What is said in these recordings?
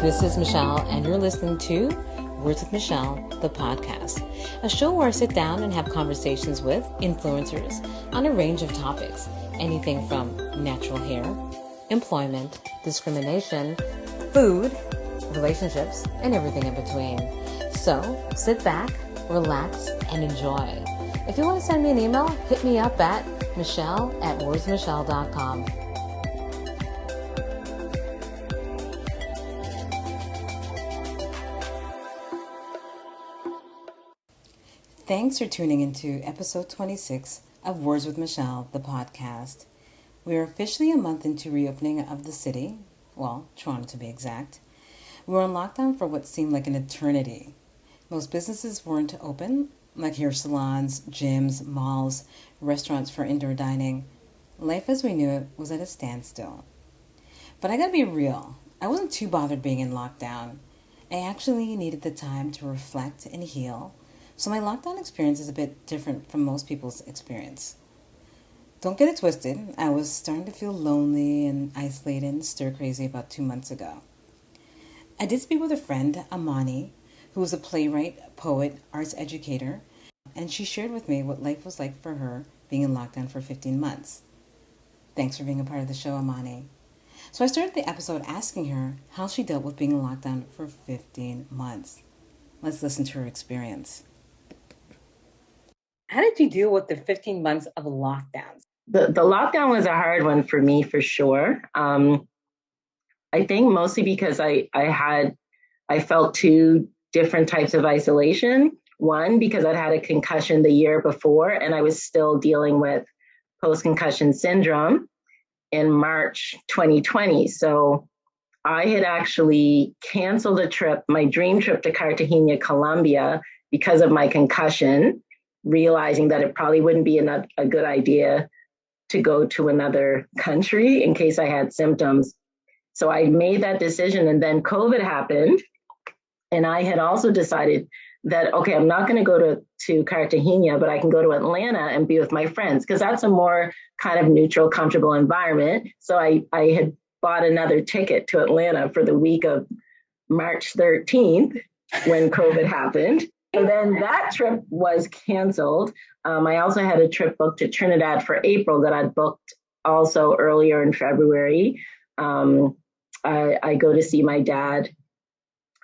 This is Michelle, and you're listening to Words with Michelle, the podcast, a show where I sit down and have conversations with influencers on a range of topics, anything from natural hair, employment, discrimination, food, relationships, and everything in between. So sit back, relax, and enjoy. If you want to send me an email, hit me up at michelle@wordsmichelle.com. Thanks for tuning into episode 26 of Words with Michelle, the podcast. We are officially a month into reopening of the city, well, Toronto to be exact. We were on lockdown for what seemed like an eternity. Most businesses weren't open, like hair salons, gyms, malls, restaurants for indoor dining. Life as we knew it was at a standstill. But I gotta be real, I wasn't too bothered being in lockdown. I actually needed the time to reflect and heal, so my lockdown experience is a bit different from most people's experience. Don't get it twisted, I was starting to feel lonely and isolated and stir-crazy about 2 months ago. I did speak with a friend, Amani, who is a playwright, poet, arts educator, and she shared with me what life was like for her being in lockdown for 15 months. Thanks for being a part of the show, Amani. So I started the episode asking her how she dealt with being in lockdown for 15 months. Let's listen to her experience. How did you deal with the 15 months of lockdowns? The lockdown was a hard one for me, for sure. I think mostly because I felt two different types of isolation. One, because I'd had a concussion the year before, and I was still dealing with post-concussion syndrome in March 2020. So I had actually canceled a trip, my dream trip to Cartagena, Colombia, because of my concussion, realizing that it probably wouldn't be a good idea to go to another country in case I had symptoms. So I made that decision, and then COVID happened. And I had also decided that, okay, I'm not going to go to Cartagena, but I can go to Atlanta and be with my friends, because that's a more kind of neutral, comfortable environment. So I had bought another ticket to Atlanta for the week of March 13th when COVID happened. And then that trip was canceled. I also had a trip booked to Trinidad for April that I'd booked also earlier in February. I go to see my dad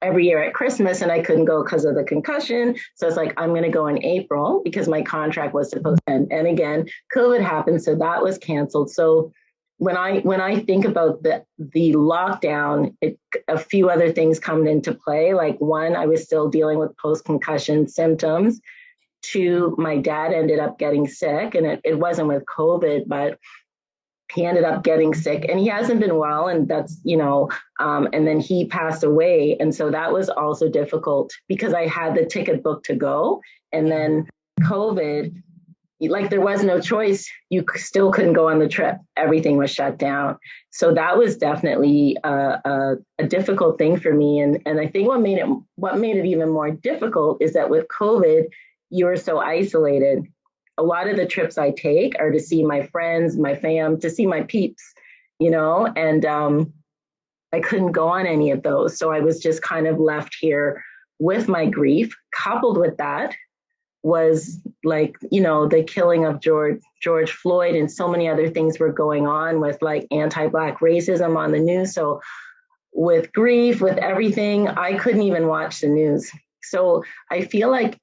every year at Christmas, and I couldn't go because of the concussion. So it's like, I'm going to go in April because my contract was supposed to end. And again, COVID happened, so that was canceled. So when I think about the lockdown, a few other things come into play. Like, one, I was still dealing with post-concussion symptoms. Two, my dad ended up getting sick, and it wasn't with COVID, but he ended up getting sick, and he hasn't been well. And that's, and then he passed away. And so that was also difficult because I had the ticket booked to go. And then COVID, like, there was no choice. You still couldn't go on the trip. Everything was shut down. So that was definitely a difficult thing for me. And I think what made it even more difficult is that with COVID, you were so isolated. A lot of the trips I take are to see my friends, my fam, to see my peeps, and I couldn't go on any of those. So I was just kind of left here with my grief. Coupled with that was, like, the killing of George Floyd, and so many other things were going on with, like, anti-Black racism on the news. So with grief, with everything, I couldn't even watch the news. So I feel like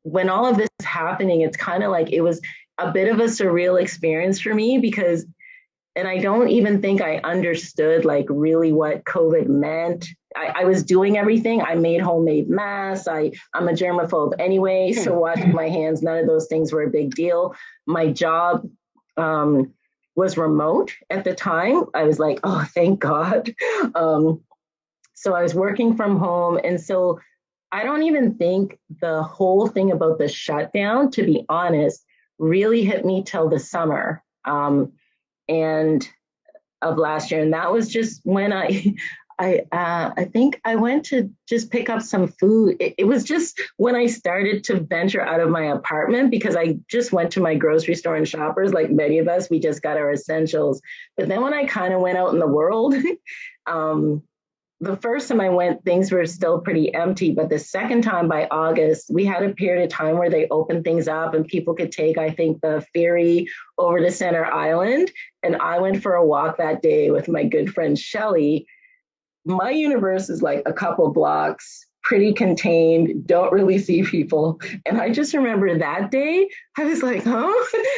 when all of this is happening, it's kind of like it was a bit of a surreal experience for me and I don't even think I understood, like, really what COVID meant. I was doing everything. I made homemade masks. I'm a germaphobe anyway, so washing my hands, none of those things were a big deal. My job was remote at the time. I was like, oh, thank God. So I was working from home. And so I don't even think the whole thing about the shutdown, to be honest, really hit me till the summer and of last year. And that was just when I think I went to just pick up some food. It was just when I started to venture out of my apartment, because I just went to my grocery store and Shoppers, like many of us, we just got our essentials. But then when I kind of went out in the world, the first time I went, things were still pretty empty. But the second time by August, we had a period of time where they opened things up and people could take, I think, the ferry over to Center Island. And I went for a walk that day with my good friend Shelly. My universe is like a couple blocks, pretty contained, don't really see people. And I just remember that day, I was like, huh?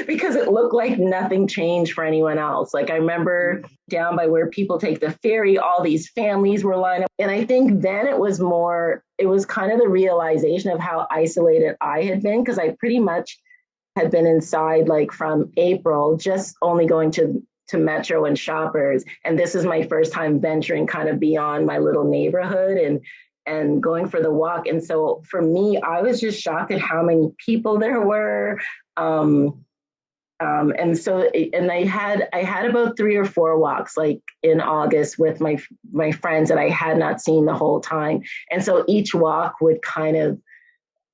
Because it looked like nothing changed for anyone else. Like I remember down by where people take the ferry, all these families were lined up. And I think then it was kind of the realization of how isolated I had been, because I pretty much had been inside like from April, just only going to Metro and Shoppers. And this is my first time venturing kind of beyond my little neighborhood and going for the walk. And so for me, I was just shocked at how many people there were. And I had about 3 or 4 walks like in August with my friends that I had not seen the whole time. And so each walk would kind of,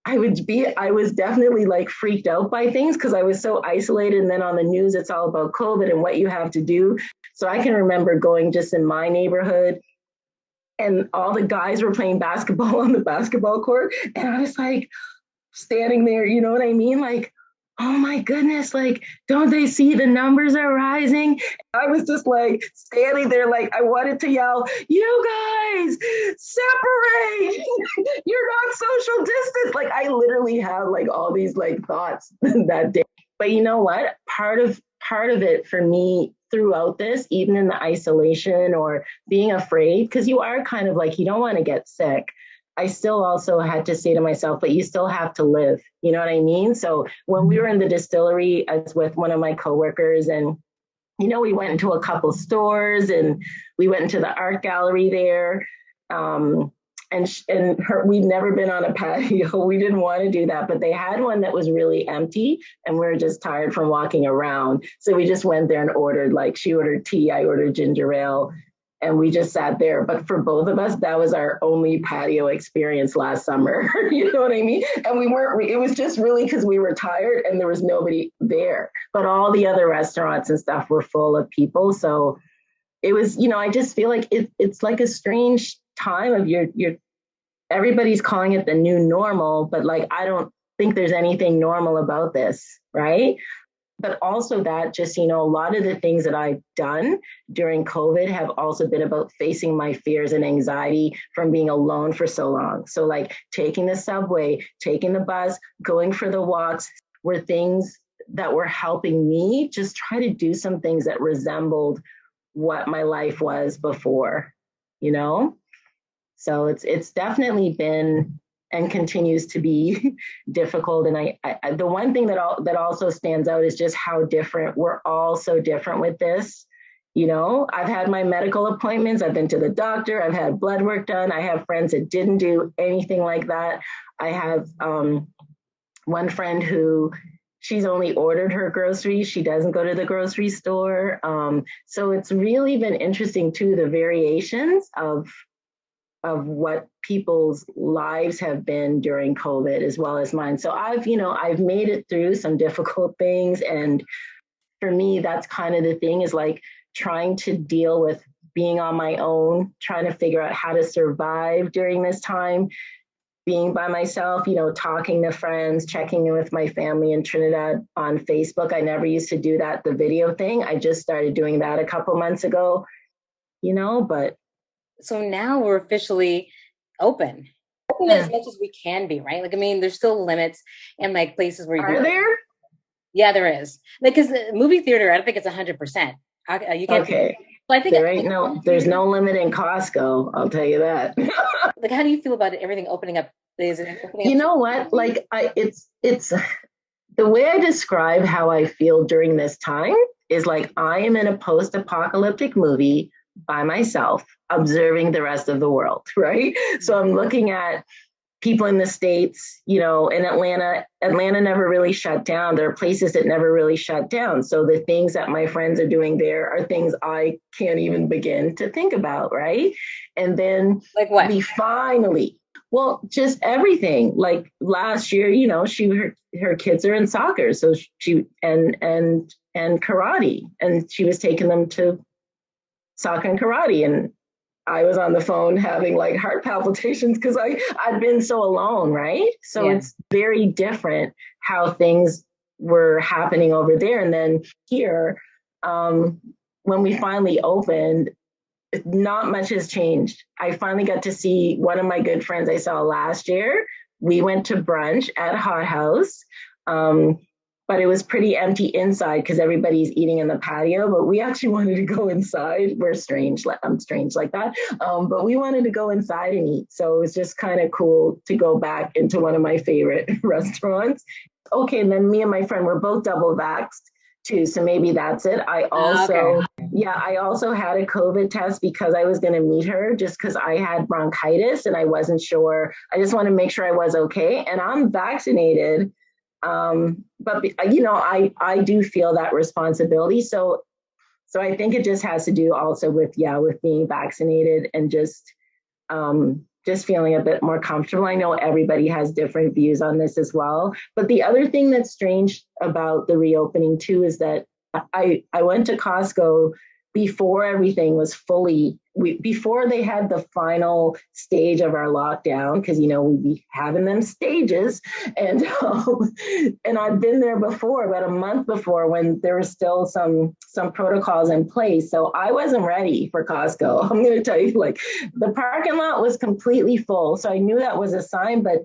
I was definitely like freaked out by things because I was so isolated. And then on the news, it's all about COVID and what you have to do. So I can remember going just in my neighborhood and all the guys were playing basketball on the basketball court. And I was like standing there, you know what I mean? Like, oh my goodness, like, don't they see the numbers are rising? I was just like standing there, like, I wanted to yell, you guys, separate. You're not social distance. Like, I literally had like all these like thoughts that day. But you know what? Part of it for me throughout this, even in the isolation or being afraid, because you are kind of like, you don't want to get sick. I still also had to say to myself, but you still have to live. You know what I mean? So when we were in the distillery, I was with one of my coworkers and, you know, we went into a couple stores and we went into the art gallery there. We'd never been on a patio. We didn't want to do that, but they had one that was really empty and we were just tired from walking around. So we just went there and ordered, like she ordered tea, I ordered ginger ale. And we just sat there. But for both of us, that was our only patio experience last summer. You know what I mean? And it was just really because we were tired and there was nobody there. But all the other restaurants and stuff were full of people. So it was, you know, I just feel like it's like a strange time of everybody's calling it the new normal, but like, I don't think there's anything normal about this, right? But also that just, you know, a lot of the things that I've done during COVID have also been about facing my fears and anxiety from being alone for so long. So like taking the subway, taking the bus, going for the walks were things that were helping me just try to do some things that resembled what my life was before, you know? So it's definitely been and continues to be difficult. And I the one thing that also stands out is just how different we're all so different with this. You know, I've had my medical appointments. I've been to the doctor. I've had blood work done. I have friends that didn't do anything like that. I have one friend who she's only ordered her groceries. She doesn't go to the grocery store. So it's really been interesting too, the variations of what people's lives have been during COVID as well as mine. So I've made it through some difficult things. And for me, that's kind of the thing is like trying to deal with being on my own, trying to figure out how to survive during this time, being by myself, you know, talking to friends, checking in with my family in Trinidad on Facebook. I never used to do that, the video thing. I just started doing that a couple months ago, you know, but so now we're officially open as much as we can be, right? Like, I mean, there's still limits and like places where are there? Yeah, there is. Like, because the movie theater, I don't think it's 100%. You can't. Okay. Well, I think there's no limit in Costco. I'll tell you that. Like, how do you feel about everything opening up? Is it opening you know what? Like, it's the way I describe how I feel during this time is like I am in a post-apocalyptic movie by myself, observing the rest of the world, right? So I'm looking at people in the States, you know, in Atlanta never really shut down. There are places that never really shut down. So the things that my friends are doing there are things I can't even begin to think about, right? And then like what? We finally, well, just everything. Like last year, you know, her kids are in soccer, so she and karate, and she was taking them to soccer and karate, and I was on the phone having like heart palpitations because I'd been so alone, right? So Yeah. it's very different how things were happening over there. And then here, um, when we finally opened, not much has changed. I finally got to see one of my good friends I saw last year. We went to brunch at Hot House. Um, but it was pretty empty inside because everybody's eating in the patio. But we actually wanted to go inside. We're strange. I'm strange like that. But we wanted to go inside and eat. So it was just kind of cool to go back into one of my favorite restaurants. Okay, and then me and my friend were both double vaxxed too. So maybe that's it. Okay. I also had a COVID test because I was going to meet her just because I had bronchitis and I wasn't sure. I just want to make sure I was okay. And I'm vaccinated. But I do feel that responsibility. So I think it just has to do also with being vaccinated and just feeling a bit more comfortable. I know everybody has different views on this as well. But the other thing that's strange about the reopening too is that I went to Costco before everything was before they had the final stage of our lockdown, because we'd be having them stages, and I've been there before, about a month before, when there was still some protocols in place. So I wasn't ready for Costco. I'm going to tell you, like, the parking lot was completely full, so I knew that was a sign, but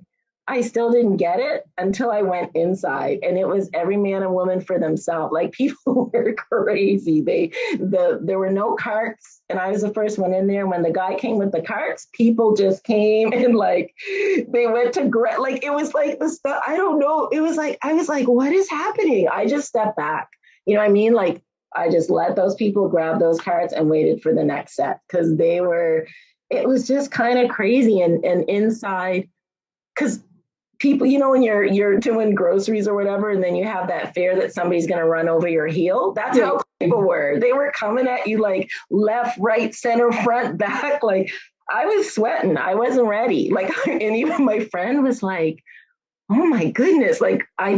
I still didn't get it until I went inside, and it was every man and woman for themselves. Like, people were crazy. There were no carts, and I was the first one in there. When the guy came with the carts, people just came and like they went to like, it was like the stuff. I don't know. It was like I was like, what is happening? I just stepped back. You know what I mean? Like, I just let those people grab those carts and waited for the next set because they were. It was just kind of crazy, and inside, because people, when you're doing groceries or whatever, and then you have that fear that somebody's going to run over your heel. That's Yeah. how people were. They were coming at you like left, right, center, front, back. Like, I was sweating. I wasn't ready. Like, and even my friend was like, "Oh my goodness!" Like, I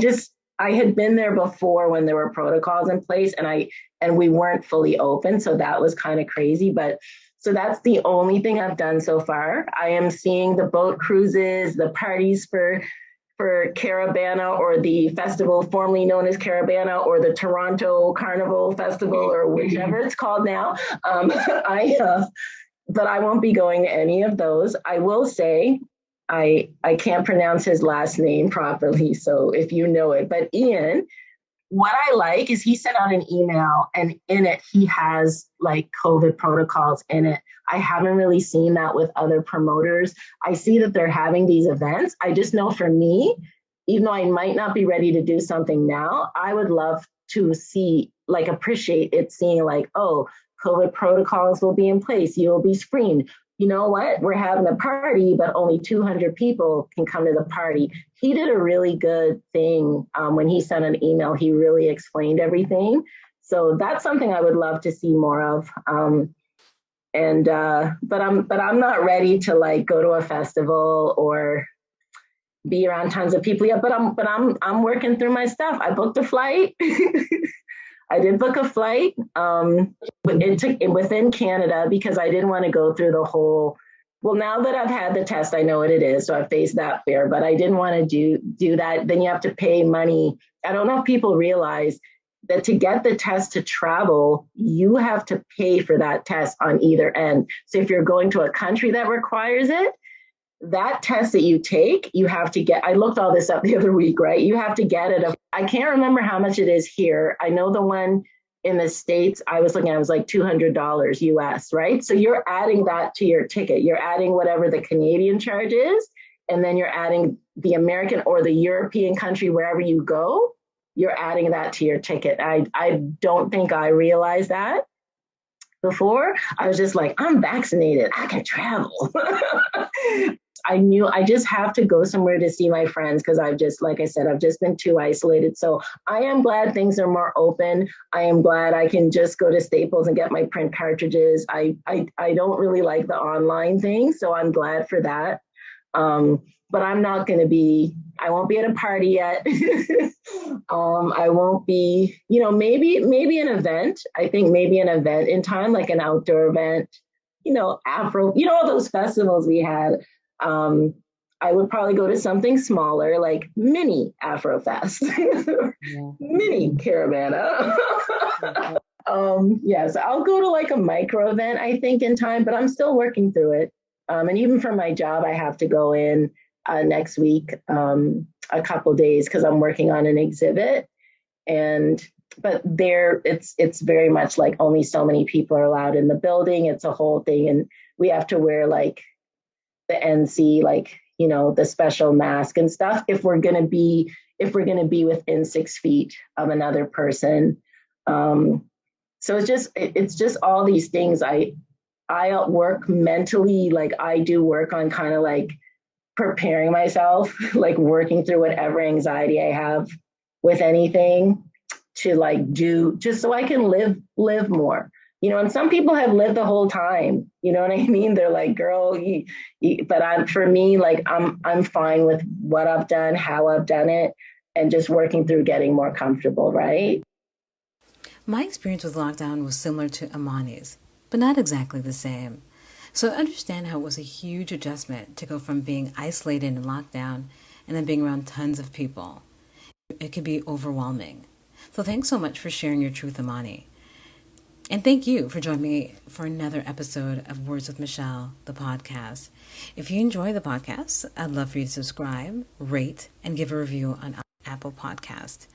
had been there before when there were protocols in place, and we weren't fully open, so that was kind of crazy. But so that's the only thing I've done so far. I am seeing the boat cruises, the parties for Caravana, or the festival formerly known as Caravana, or the Toronto Carnival Festival, or whichever it's called now. But I won't be going to any of those. I will say I can't pronounce his last name properly, so if you know it, but Ian, what I like is he sent out an email, and in it he has like COVID protocols in it. I haven't really seen that with other promoters. I see that they're having these events. I just know for me, even though I might not be ready to do something now, I would love to see, like, appreciate it, seeing like, oh, COVID protocols will be in place. You will be screened. You know what? We're having a party, but only 200 people can come to the party. He did a really good thing when he sent an email. He really explained everything. So that's something I would love to see more of. But I'm not ready to like go to a festival or be around tons of people yet. But I'm working through my stuff. I booked a flight. I did book a flight. But it took within Canada because I didn't want to go through the whole. Well, now that I've had the test, I know what it is, so I faced that fear. But I didn't want to do that. Then you have to pay money. I don't know if people realize that to get the test to travel, you have to pay for that test on either end. So if you're going to a country that requires it, that test that you take, you have to get. I looked all this up the other week, right? You have to get it. I can't remember how much it is here. I know the one in the States I was looking at was like $200 US, right? So you're adding that to your ticket. You're adding whatever the Canadian charge is, and then you're adding the American or the European country, wherever you go, you're adding that to your ticket. I don't think I realized that before. I was just like, I'm vaccinated, I can travel. I knew I just have to go somewhere to see my friends because like I said, I've just been too isolated. So I am glad things are more open. I am glad I can just go to Staples and get my print cartridges. I don't really like the online thing, so I'm glad for that. But I'm not going to be, I won't be at a party yet. I won't be, maybe an event. I think maybe an event in time, like an outdoor event. Afro, all those festivals we had. Um, I would probably go to something smaller, like mini Afro Fest, Yeah. mini Caravana. Yeah, so I'll go to like a micro event, I think, in time, but I'm still working through it. And even for my job, I have to go in next week, a couple days, because I'm working on an exhibit. And but there, it's very much like only so many people are allowed in the building. It's a whole thing, and we have to wear like the NC, like the special mask and stuff if we're gonna be within 6 feet of another person. Um, so it's just all these things. I work mentally, like I do work on kind of like preparing myself, like working through whatever anxiety I have with anything to like do just so I can live more. And some people have lived the whole time. You know what I mean? They're like, girl, but for me, like I'm fine with what I've done, how I've done it, and just working through getting more comfortable, right? My experience with lockdown was similar to Amani's, but not exactly the same. So I understand how it was a huge adjustment to go from being isolated in lockdown and then being around tons of people. It could be overwhelming. So thanks so much for sharing your truth, Amani. And thank you for joining me for another episode of Words with Michelle, the podcast. If you enjoy the podcast, I'd love for you to subscribe, rate, and give a review on Apple Podcast.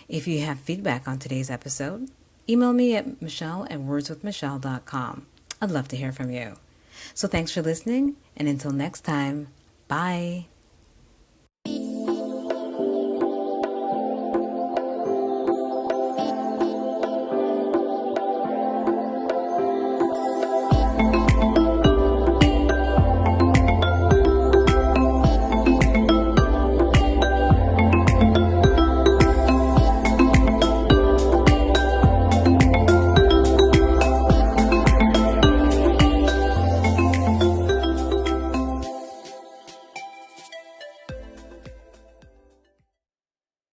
If you have feedback on today's episode, email me at michelle@wordswithmichelle.com. I'd love to hear from you. So thanks for listening, and until next time, bye.